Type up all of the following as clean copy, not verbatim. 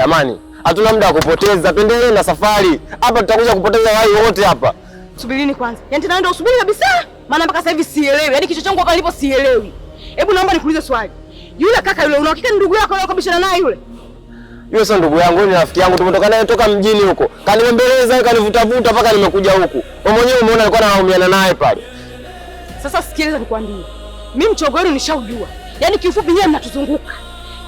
Jamani, hatuna muda wa kupoteza. Tuendelee na safari. Hapa tutakuja kupoteza wai wote hapa. Subirini kwanza. Yaani tena ndio usubiri kabisa. Maana mpaka sasa hivi sielewi. Yaani kichwa changu hapa nilipo sielewi. Hebu naomba nikuulize swali. Yule kaka yule unahakika ni ndugu yako leo kabishana naye yule? Yule sio ndugu yangu, ni rafiki yangu. Tumetoka naye toka mjini huko. Kanibembeleza, kanivutavuta mpaka nimekuja huku. Wewe mwenyewe umeona alikuwa anaumiana naye pale. Sasa sikiliza nikwambie. Mimi mchongo wenu nishaujua. Yaani kiufupi nyewe mnatuzunguka.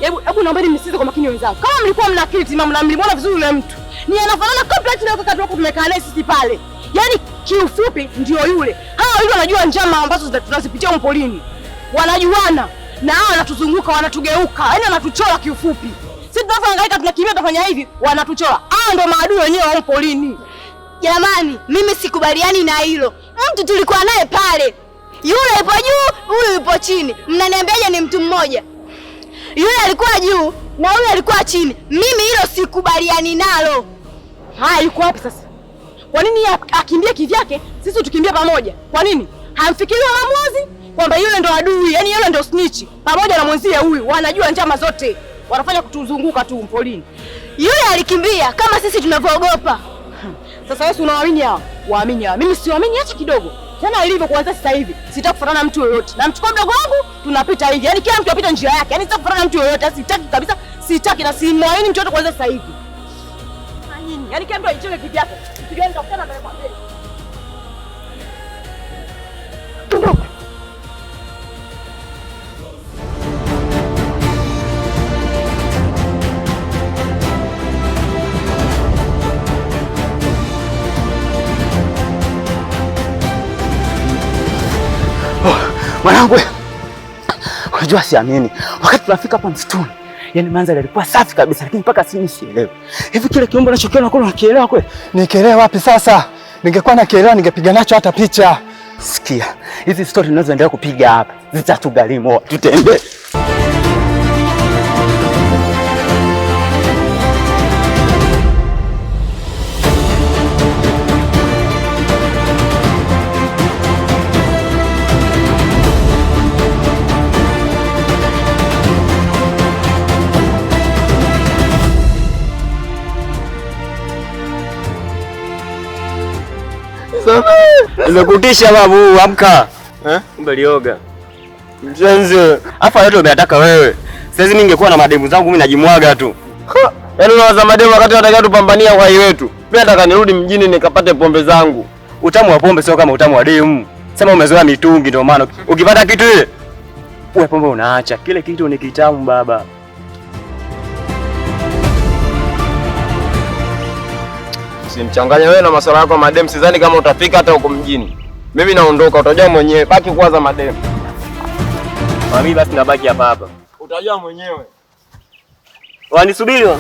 Hebu naomba mnisikize kwa makini wenzangu. Kama mlikuwa mna akili timamu na mlimwona vizuri yule mtu, ni anafanana complete na kaka wako tumekaa naye sisi pale. Yaani kiufupi ndio yule. Hao yule wanajua njama ambazo tunazipitia mpolini. Wanajuana na hao wanatuzunguka, wanatugeuka. Yaani wanatuchora kiufupi. Sisi tunahangaika tunakimbia tunafanya hivi, wanatuchora. Hao ndio maadui wenyewe wa mpolini. Jamani, mimi sikubaliani na hilo. Mtu tulikuwa naye pale. Yule yupo juu, huyu yupo chini. Mnaniambiaje ni mtu mmoja? Yule alikuwa juu na yule alikuwa chini. Mimi hilo sikubaliani nalo. Haya, yuko wapi sasa? Kwa nini akimbie kivyake, sisi tukimbie pamoja? Kwa nini? Hamfikiri waamuzi kwamba yule ndo adui, yani yule ndo snitch. Pamoja na mwenzie huyu, wanajua njama zote. Wanafanya kutuzunguka tu mpolini. Yule alikimbia kama sisi tunavyoogopa. Sasa wewe unawaamini hao? Waamini hao. Mimi siwaamini hata kidogo. Tena ilivyo kuanza sasa hivi, sitaki kufanana na mtu yoyote. Na mchukua mdogo wangu, tunapita hivi. Yaani kila mtu apita njia yake. Yaani sitaki kufanana na mtu yoyote. Sitaki kabisa. Sitaki na simwamini mtu yote kuanza sasa hivi. Nini? Yaani kila mtu aicheke kivyake. Kitu gani nitakutana naye kwa mbele? Mwanangu, unajua siamini. Wakati tunafika hapa msituni, yani mandhari ilikuwa safi kabisa, lakini mpaka sisi sielewi. Hivi kile kiumbe unachokiona kule unakielewa kweli? Nikielewa wapi sasa? Ningekuwa nakielewa ningepiga nacho hata picha. Sikia, hizi story tunazoendelea kupiga hapa zitatugharimu. Tutembee. Nimekutisha babu, amka. Kumbe lioga. Mjenzi. Hapa yote umeataka wewe. Sasa mimi ningekuwa na mademu zangu mimi najimwaga tu. Yaani unawaza mademu wakati wanataka tupambania uhai wetu. Mimi nataka nirudi mjini nikapate pombe zangu. Utamu wa pombe sio kama utamu wa demu. Sema umezoea mitungi ndio maana ukipata kitu ile wewe pombe unaacha. Kile kitu ni kitamu baba. Simchanganya wewe na masuala yako madem, sidhani kama utafika hata huko mjini. Mimi naondoka, utajua mwenyewe. Baki kwanza madem. Mimi basi nabaki hapa hapa. Utajua mwenyewe. Wanisubiri wa.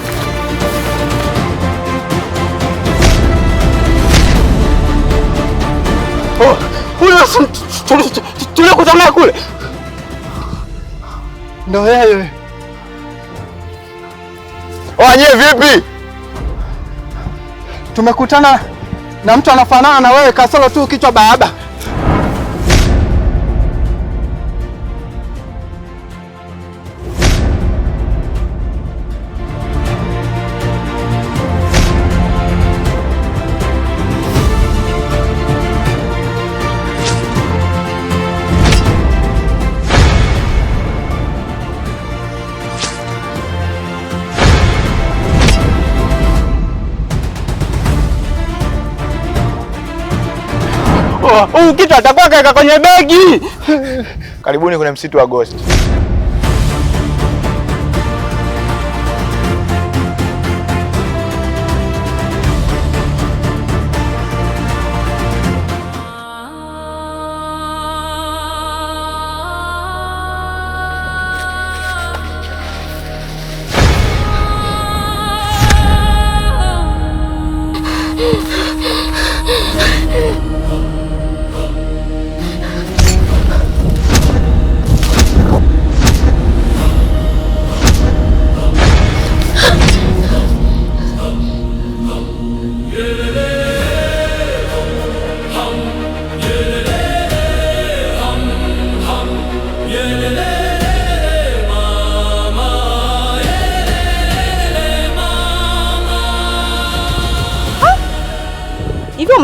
Oh, huyo tulikutana kule. Ndio yeye. Wanye vipi? Tumekutana na mtu anafanana na wewe kasoro tu kichwa baba. Kitu atakuwa kaeka kwenye begi. Karibuni kwenye msitu wa Ghost.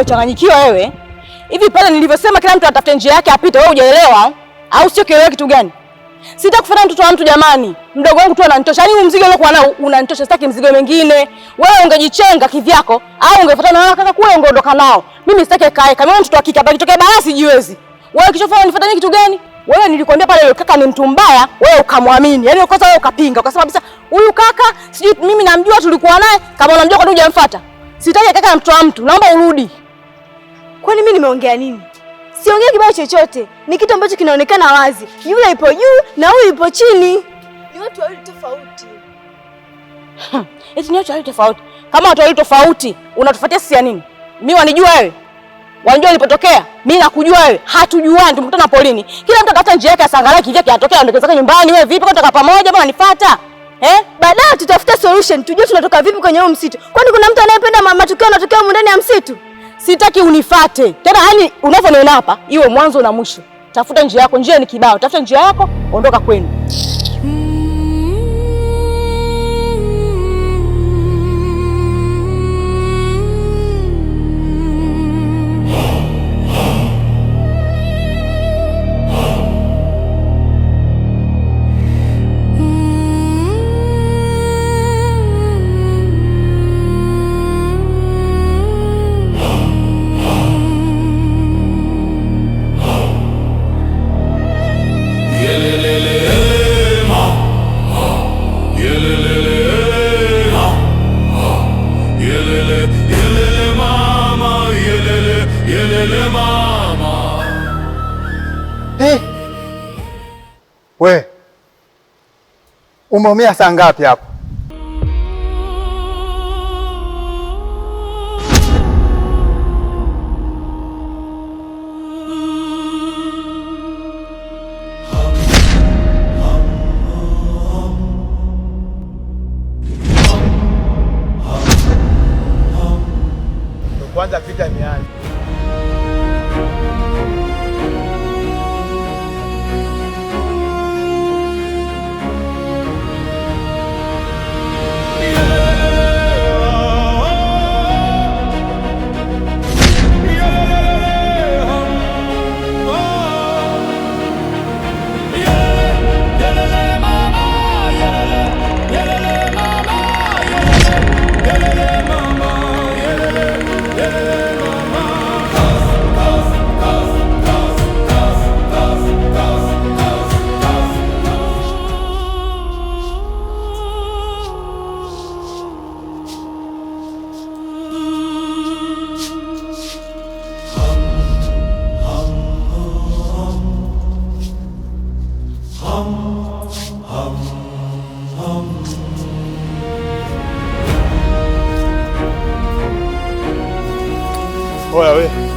umechanganyikiwa wewe. Hivi pale nilivyosema kila mtu atafute njia yake apite, wewe hujaelewa au sio? Kielewa kitu gani? Sitaki kufuata mtoto wa mtu jamani. Mdogo wangu tu ananitosha. Yaani mzigo uliokuwa nao unanitosha, sitaki mzigo mwingine. Wewe ungejichenga kivyako au ungefuatana na kaka kule ungeondoka nao. Mimi sitaki kae. Kama mtoto wa kike baki tokea basi sijiwezi. Wewe kichofanya unifuatanie kitu gani? Wewe nilikwambia pale yule kaka ni mtu mbaya, wewe ukamwamini. Yaani kwanza wewe ukapinga. Ukasema kabisa huyu kaka sijui mimi namjua tulikuwa naye, kama unamjua kwa nini hujamfuata? Sitaki kaka na mtoto wa mtu. Naomba urudi. Kwani mimi nimeongea nini? Siongea kibaya chochote. Ni kitu ambacho kinaonekana wazi. Yule ipo juu na huyu ipo chini. Ni watu wawili tofauti. Eti ni watu wawili tofauti. Kama watu wawili tofauti, unatufuatia sisi ya nini? Mimi wanijua wewe? Wanijua nilipotokea? Mimi nakujua wewe. Hatujuani, tumekutana polini. Kila mtu akata njia yake asangalie kivyake atokea aondoke zake nyumbani. Wewe vipi kutoka pamoja bwana nifuata? Baadaye tutafuta solution. Tujue tunatoka vipi kwenye huo msitu. Kwani kuna mtu anayependa matukio yanatokea huko ndani ya msitu? Sitaki unifate. Tena yani unavyoniona hapa, iwe mwanzo na mwisho. Tafuta njia yako, njia ni kibao. Tafuta njia yako, ondoka kwenu. We, umeumia saa ngapi hapo? Kwanza vita imeanza.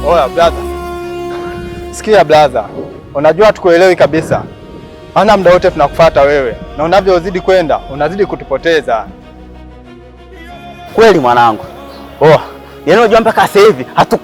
Oya brother. Sikia brother. Unajua tukuelewi kabisa. Hana muda wote tunakufuata wewe. Na unavyozidi kwenda, unazidi kutupoteza. Kweli mwanangu. Yaani unajua mpaka sasa hivi hatu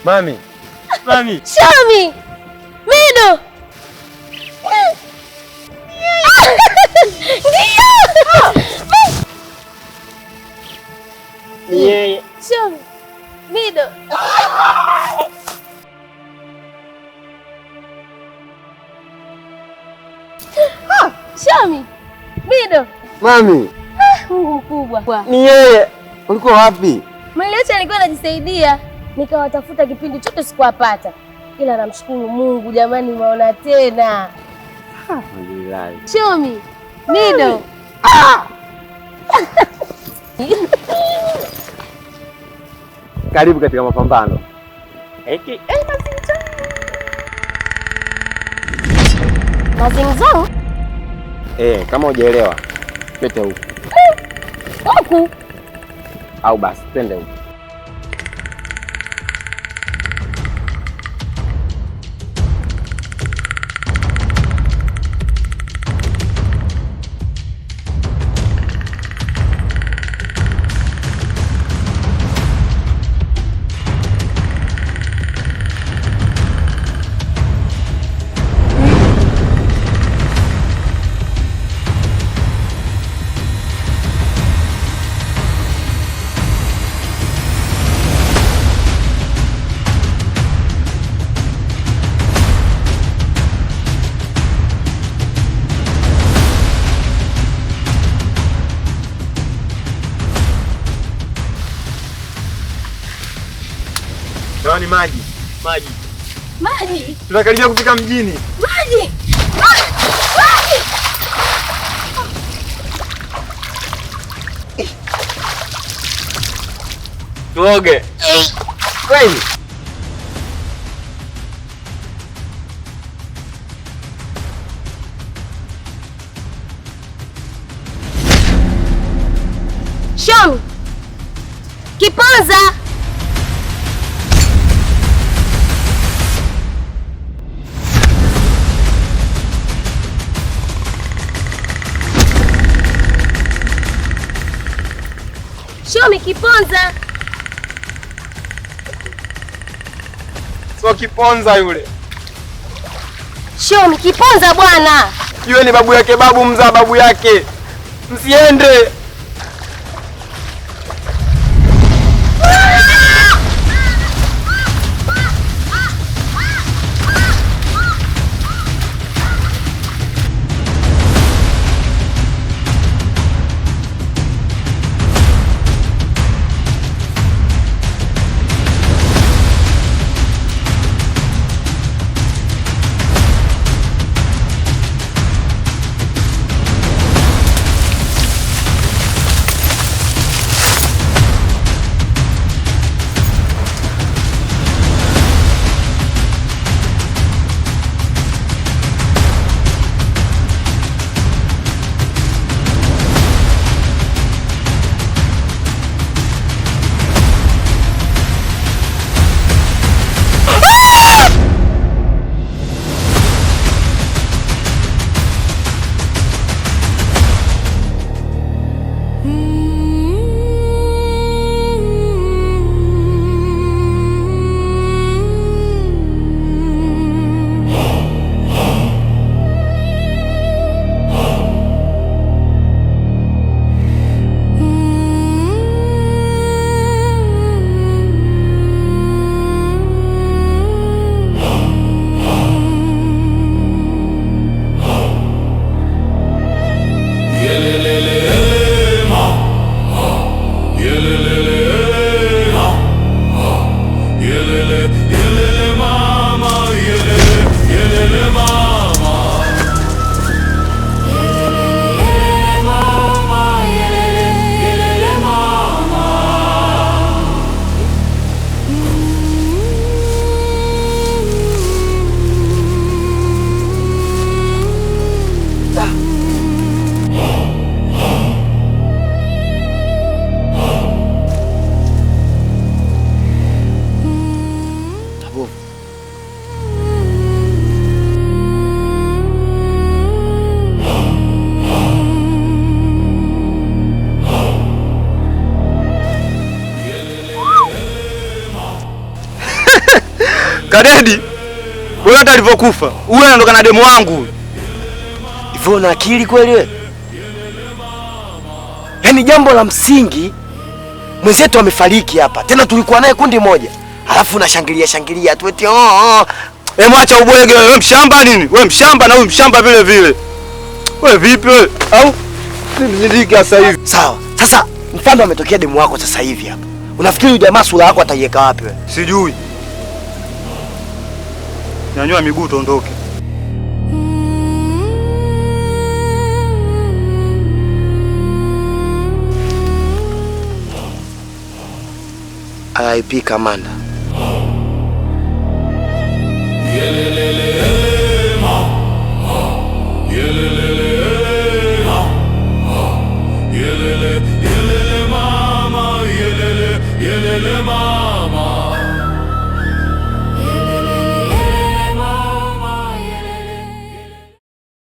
Mami. Shami! Mido! Yeye. Shami! Mido! Shami! Mido! Mami. Mungu mkubwa. Ni yeye. Ulikuwa wapi? Mliacha nilikuwa najisaidia. Nikawatafuta kipindi chote sikuwapata. Ila namshukuru Mungu jamani, maona tena. Alhamdulillah. Shami! Mido! Karibu katika mapambano. Eki, Mazinzo? kama hujaelewa, pete huku. Huku. Au basi twende huku. Jamani, maji. Maji. Tunakaribia kufika mjini. Maji. Tuoge. Kweli? Shom. Kiponza. Shomi Kiponza. Sio Kiponza yule. Shomi Kiponza bwana. Yule ni babu yake, babu mzaa babu yake. Msiende. Kadedi, wewe hata alivyokufa, uwe anaondoka na demu wangu. Hivyo una akili kweli wewe? Yaani jambo la msingi, mwenzetu amefariki hapa. Tena tulikuwa naye kundi moja. Alafu unashangilia tu eti mwacha ubwege wewe, mshamba nini? Wewe mshamba na huyu mshamba vile vile. Wewe vipi wewe? Au nimzidiki sasa hivi. Sawa. Sasa mfano ametokea demu wako sasa hivi hapa. Unafikiri huyu jamaa sura yako ataiweka wapi wewe? Sijui. Nyanyua miguu tuondoke. RIP Kamanda. Sendelema.